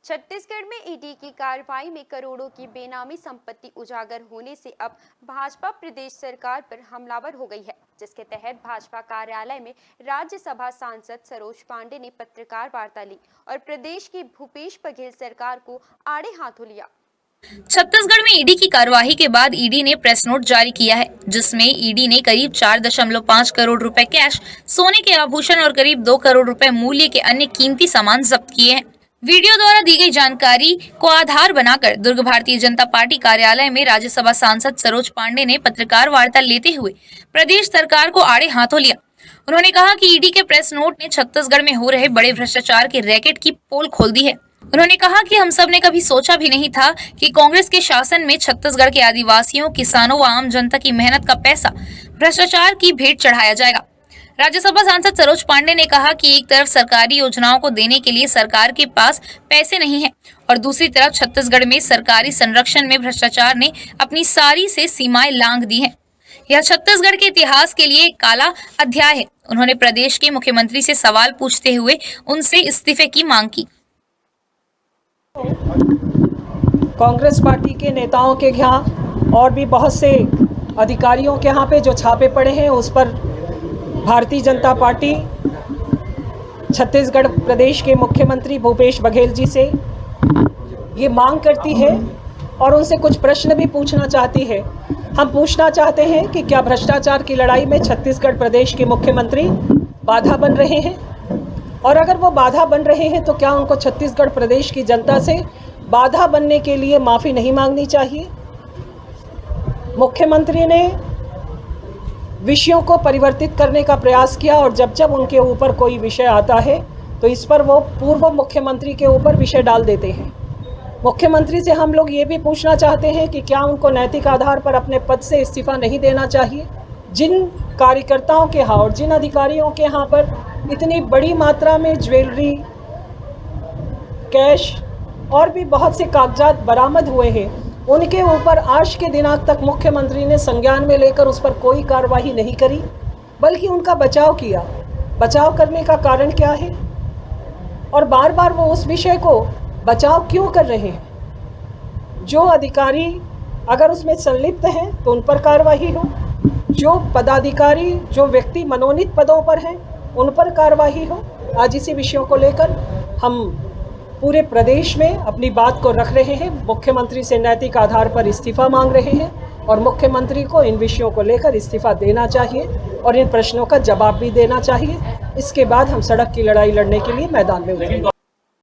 छत्तीसगढ़ में ईडी की कार्रवाई में करोड़ों की बेनामी संपत्ति उजागर होने से अब भाजपा प्रदेश सरकार पर हमलावर हो गई है, जिसके तहत भाजपा कार्यालय में राज्यसभा सांसद सरोज पांडे ने पत्रकार वार्ता ली और प्रदेश की भूपेश बघेल सरकार को आड़े हाथों लिया। छत्तीसगढ़ में ईडी की कार्यवाही के बाद ईडी ने प्रेस नोट जारी किया है, जिसमें ईडी ने करीब 4.5 करोड़ रुपए कैश, सोने के आभूषण और करीब 2 करोड़ रुपए मूल्य के अन्य कीमती सामान जब्त किए हैं। वीडियो द्वारा दी गई जानकारी को आधार बनाकर दुर्ग भारतीय जनता पार्टी कार्यालय में राज्यसभा सांसद सरोज पांडे ने पत्रकार वार्ता लेते हुए प्रदेश सरकार को आड़े हाथों लिया। उन्होंने कहा कि ईडी के प्रेस नोट ने छत्तीसगढ़ में हो रहे बड़े भ्रष्टाचार के रैकेट की पोल खोल दी है। उन्होंने कहा कि हम सब ने कभी सोचा भी नहीं था कि कांग्रेस के शासन में छत्तीसगढ़ के आदिवासियों, किसानों व आम जनता की मेहनत का पैसा भ्रष्टाचार की भेंट चढ़ाया जाएगा। राज्यसभा सांसद सरोज पांडे ने कहा कि एक तरफ सरकारी योजनाओं को देने के लिए सरकार के पास पैसे नहीं है और दूसरी तरफ छत्तीसगढ़ में सरकारी संरक्षण में भ्रष्टाचार ने अपनी सारी से सीमाएं लांघ दी हैं। यह छत्तीसगढ़ के इतिहास के लिए एक काला अध्याय है। उन्होंने प्रदेश के मुख्यमंत्री से सवाल पूछते हुए उनसे इस्तीफे की मांग की। कांग्रेस पार्टी के नेताओं के यहाँ और भी बहुत से अधिकारियों के यहाँ पे जो छापे पड़े हैं, उस पर भारतीय जनता पार्टी छत्तीसगढ़ प्रदेश के मुख्यमंत्री भूपेश बघेल जी से ये मांग करती है और उनसे कुछ प्रश्न भी पूछना चाहती है। हम पूछना चाहते हैं कि क्या भ्रष्टाचार की लड़ाई में छत्तीसगढ़ प्रदेश के मुख्यमंत्री बाधा बन रहे हैं, और अगर वो बाधा बन रहे हैं तो क्या उनको छत्तीसगढ़ प्रदेश की जनता से बाधा बनने के लिए माफ़ी नहीं मांगनी चाहिए। मुख्यमंत्री ने विषयों को परिवर्तित करने का प्रयास किया और जब जब उनके ऊपर कोई विषय आता है तो इस पर वो पूर्व मुख्यमंत्री के ऊपर विषय डाल देते हैं। मुख्यमंत्री से हम लोग ये भी पूछना चाहते हैं कि क्या उनको नैतिक आधार पर अपने पद से इस्तीफा नहीं देना चाहिए। जिन कार्यकर्ताओं के यहाँ और जिन अधिकारियों के यहाँ पर इतनी बड़ी मात्रा में ज्वेलरी, कैश और भी बहुत से कागजात बरामद हुए हैं, उनके ऊपर आज के दिनांक तक मुख्यमंत्री ने संज्ञान में लेकर उस पर कोई कार्रवाई नहीं करी, बल्कि उनका बचाव किया। बचाव करने का कारण क्या है और बार बार वो उस विषय को बचाव क्यों कर रहे हैं। जो अधिकारी अगर उसमें संलिप्त हैं तो उन पर कार्रवाई हो, जो पदाधिकारी, जो व्यक्ति मनोनीत पदों पर हैं, उन पर कार्रवाई हो। आज इसी विषयों को लेकर हम पूरे प्रदेश में अपनी बात को रख रहे हैं। मुख्यमंत्री से नैतिक आधार पर इस्तीफा मांग रहे हैं और मुख्यमंत्री को इन विषयों को लेकर इस्तीफा देना चाहिए और इन प्रश्नों का जवाब भी देना चाहिए। इसके बाद हम सड़क की लड़ाई लड़ने के लिए मैदान में उतरेंगे।